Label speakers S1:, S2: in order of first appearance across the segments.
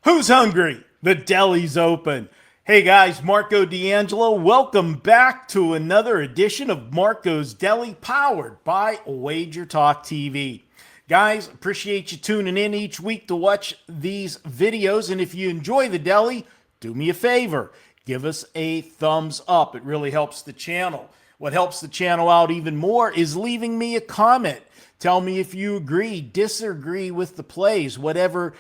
S1: Who's hungry? The deli's open. Hey guys, Marco D'Angelo. Welcome back to another edition of Marco's Deli, powered by WagerTalk TV. Guys, appreciate you tuning in each week to watch these videos. And if you enjoy the deli, do me a favor, give us a thumbs up. It really helps the channel. What helps the channel out even more is leaving me a comment. Tell me if you agree, disagree with the plays, whatever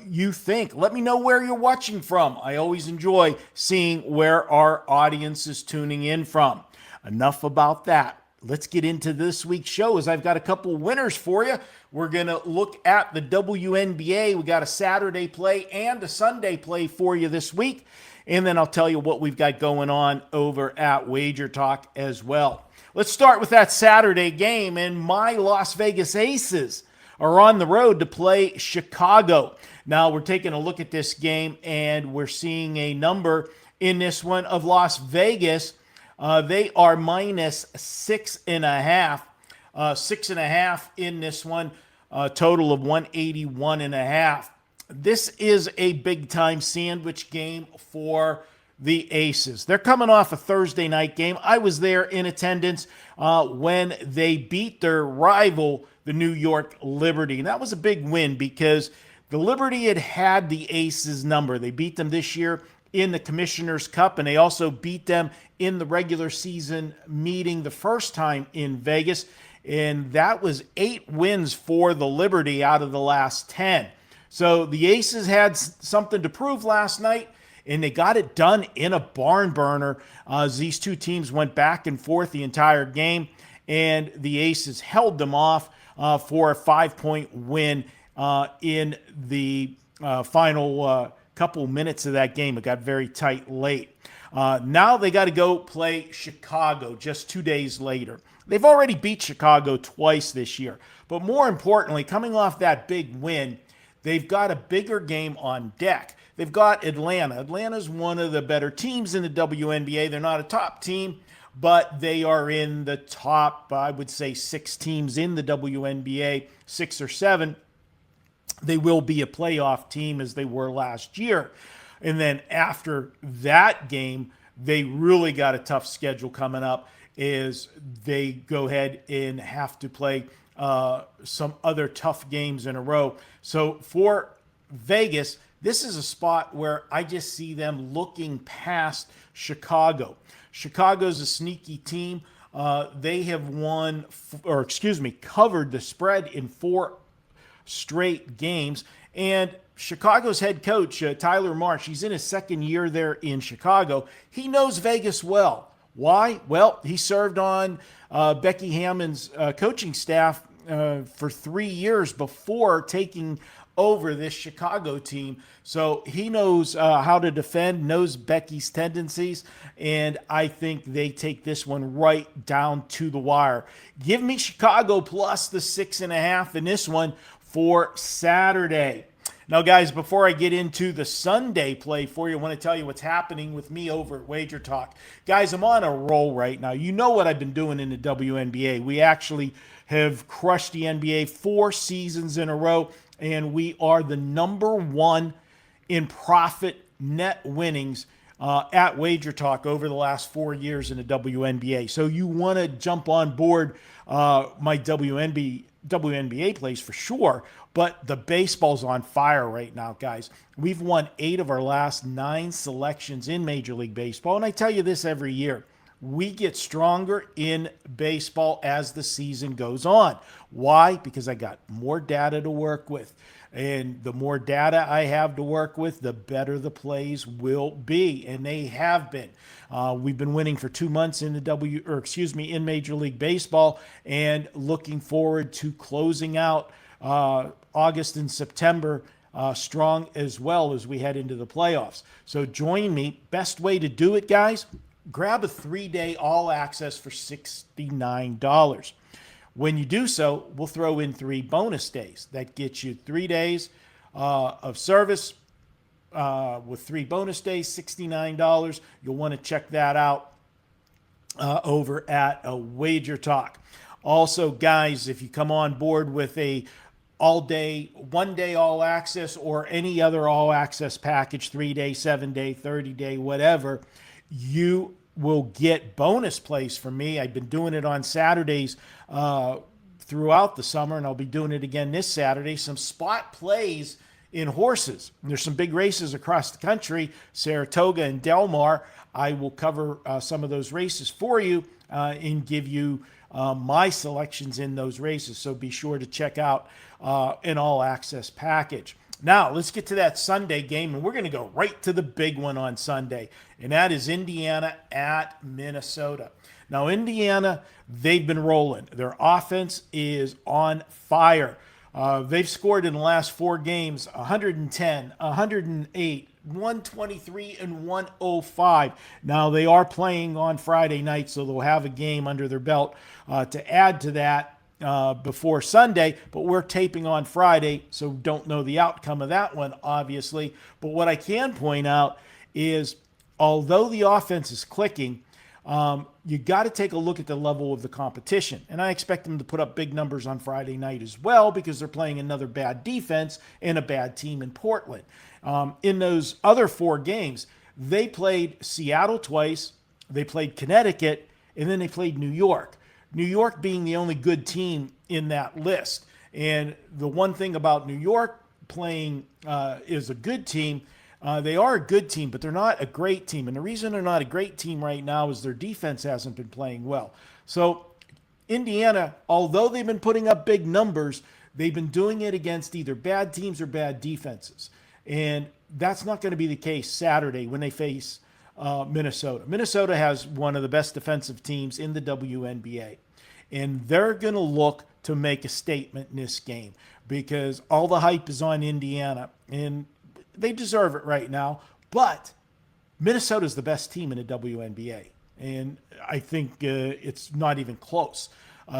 S1: you think. Let me know where you're watching from. I always enjoy seeing where our audience is tuning in from. Enough about that. Let's get into this week's show, as I've got a couple winners for you. We're going to look at the WNBA. We got a Saturday play and a Sunday play for you this week. And then I'll tell you what we've got going on over at Wager Talk as well. Let's start with that Saturday game, and my Las Vegas Aces are on the road to play Chicago. Now, we're taking a look at this game, and we're seeing a number in this one of Las Vegas. They are minus 6.5. 6.5 in this one, a total of 181.5. This is a big-time sandwich game for the Aces. They're coming off a Thursday night game. I was there in attendance when they beat their rival, the New York Liberty. And that was a big win because the Liberty had the Aces number. They beat them this year in the Commissioner's Cup, and they also beat them in the regular season meeting the first time in Vegas. And that was 8 wins for the Liberty out of the last 10. So the Aces had something to prove last night, and they got it done in a barn burner as these two teams went back and forth the entire game, and the Aces held them off for a 5-point win in the final couple minutes of that game. It got very tight late. Now they got to go play Chicago just 2 days later. They've already beat Chicago twice this year, but more importantly, coming off that big win, they've got a bigger game on deck. They've got Atlanta. Atlanta's one of the better teams in the WNBA. They're not a top team, but they are in the top, I would say, 6 teams in the WNBA, 6 or 7. They will be a playoff team as they were last year. And then after that game, they really got a tough schedule coming up as they go ahead and have to play some other tough games in a row. So for Vegas, this is a spot where I just see them looking past Chicago. Chicago's a sneaky team. They have covered the spread in 4 straight games. And Chicago's head coach, Tyler Marsh, he's in his second year there in Chicago. He knows Vegas well. Why? Well, he served on Becky Hammon's coaching staff for 3 years before taking over this Chicago team. So he knows how to defend, knows Becky's tendencies, and I think they take this one right down to the wire. Give me Chicago plus the 6.5 in this one for Saturday. Now, guys, before I get into the Sunday play for you, I want to tell you what's happening with me over at Wager Talk. Guys, I'm on a roll right now. You know what I've been doing in the WNBA. We actually have crushed the NBA 4 seasons in a row, and we are the number 1 in profit net winnings at Wager Talk over the last 4 years in the WNBA. So you want to jump on board my WNBA plays for sure, but the baseball's on fire right now, guys. We've won 8 of our last 9 selections in Major League Baseball, and I tell you this every year. We get stronger in baseball as the season goes on. Why? Because I got more data to work with. And the more data I have to work with, the better the plays will be. And they have been. We've been winning for 2 months in in Major League Baseball, and looking forward to closing out August and September strong as well as we head into the playoffs. So join me. Best way to do it, guys, grab a 3-day all access for $69. When you do so, we'll throw in 3 bonus days. That gets you 3 days of service with 3 bonus days, $69. You'll want to check that out over at Wager Talk. Also, guys, if you come on board with a all day, 1 day all access, or any other all access package, 3 day, 7 day, 30 day, whatever, you will get bonus plays from me. I've been doing it on Saturdays throughout the summer, and I'll be doing it again this Saturday. Some spot plays in horses. There's some big races across the country, Saratoga and Del Mar. I will cover some of those races for you and give you my selections in those races. So be sure to check out an all access package. Now, let's get to that Sunday game, and we're going to go right to the big one on Sunday, and that is Indiana at Minnesota. Now, Indiana, they've been rolling. Their offense is on fire. They've scored in the last 4 games 110, 108, 123, and 105. Now, they are playing on Friday night, so they'll have a game under their belt to add to that before Sunday, but we're taping on Friday, so don't know the outcome of that one, obviously. But what I can point out is, although the offense is clicking, you got to take a look at the level of the competition. And I expect them to put up big numbers on Friday night as well, because they're playing another bad defense and a bad team in Portland. In those other 4 games, they played Seattle twice, they played Connecticut, and then they played New York. New York being the only good team in that list. And the one thing about New York playing is a good team. They are a good team, but they're not a great team. And the reason they're not a great team right now is their defense hasn't been playing well. So Indiana, although they've been putting up big numbers, they've been doing it against either bad teams or bad defenses. And that's not going to be the case Saturday when they face Minnesota. Minnesota has one of the best defensive teams in the WNBA, and they're going to look to make a statement in this game because all the hype is on Indiana, and they deserve it right now. But Minnesota is the best team in the WNBA, and I think it's not even close.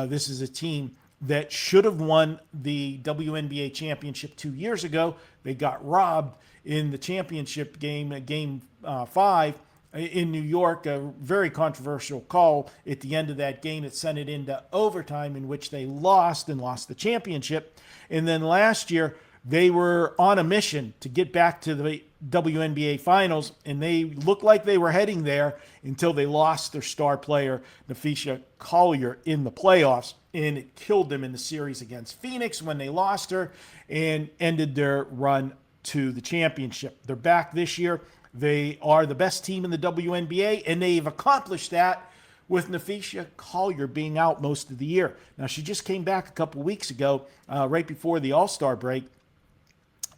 S1: This is a team that should have won the WNBA championship 2 years ago. They got robbed in the championship game, game 5 in New York, a very controversial call at the end of that game that sent it into overtime, in which they lost the championship. And then last year, they were on a mission to get back to the WNBA finals, and they looked like they were heading there until they lost their star player, Napheesa Collier, in the playoffs, and it killed them in the series against Phoenix when they lost her and ended their run to the championship. They're back this year. They are the best team in the WNBA, and they've accomplished that with Napheesa Collier being out most of the year. Now, she just came back a couple weeks ago, right before the All-Star break,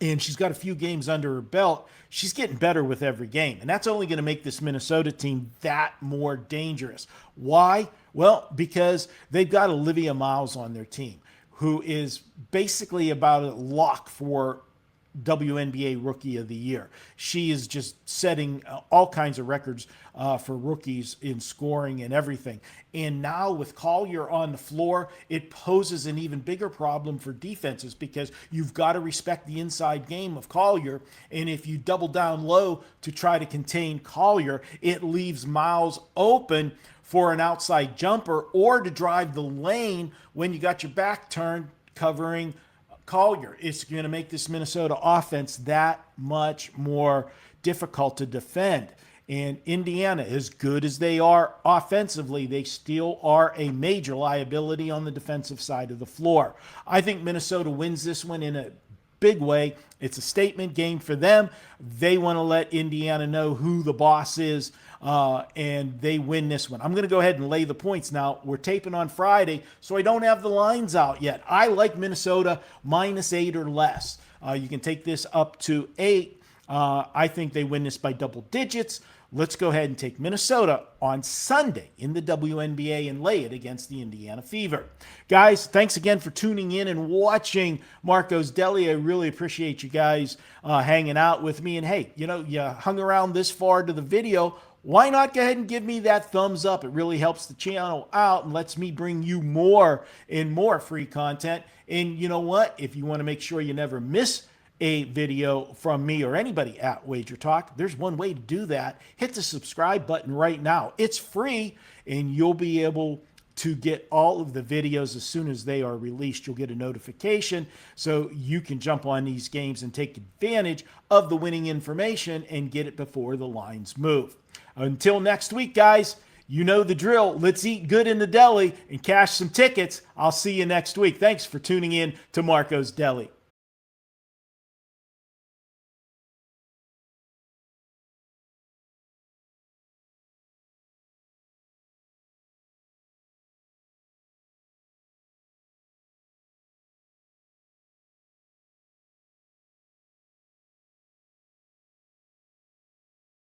S1: and she's got a few games under her belt. She's getting better with every game, and that's only going to make this Minnesota team that more dangerous. Why? Well, because they've got Olivia Miles on their team, who is basically about a lock for WNBA Rookie of the Year. She is just setting all kinds of records for rookies in scoring and everything. And now with Collier on the floor, it poses an even bigger problem for defenses because you've got to respect the inside game of Collier. And if you double down low to try to contain Collier, it leaves Miles open for an outside jumper or to drive the lane when you got your back turned covering Collier. It's going to make this Minnesota offense that much more difficult to defend. And Indiana, as good as they are offensively, they still are a major liability on the defensive side of the floor. I think Minnesota wins this one in a big way. It's a statement game for them. They want to let Indiana know who the boss is, and they win this one. I'm going to go ahead and lay the points now. We're taping on Friday, so I don't have the lines out yet. I like Minnesota -8 or less. You can take this up to 8. I think they win this by double digits. Let's go ahead and take Minnesota on Sunday in the WNBA and lay it against the Indiana Fever. Guys, thanks again for tuning in and watching Marco's Deli. I really appreciate you guys hanging out with me. And hey, you hung around this far to the video. Why not go ahead and give me that thumbs up? It really helps the channel out and lets me bring you more and more free content. And you know what? If you want to make sure you never miss a video from me or anybody at WagerTalk, there's one way to do that. Hit the subscribe button right now. It's free, and you'll be able to get all of the videos as soon as they are released. You'll get a notification so you can jump on these games and take advantage of the winning information and get it before the lines move. Until next week, guys, you know the drill. Let's eat good in the deli and cash some tickets. I'll see you next week. Thanks for tuning in to Marco's Deli.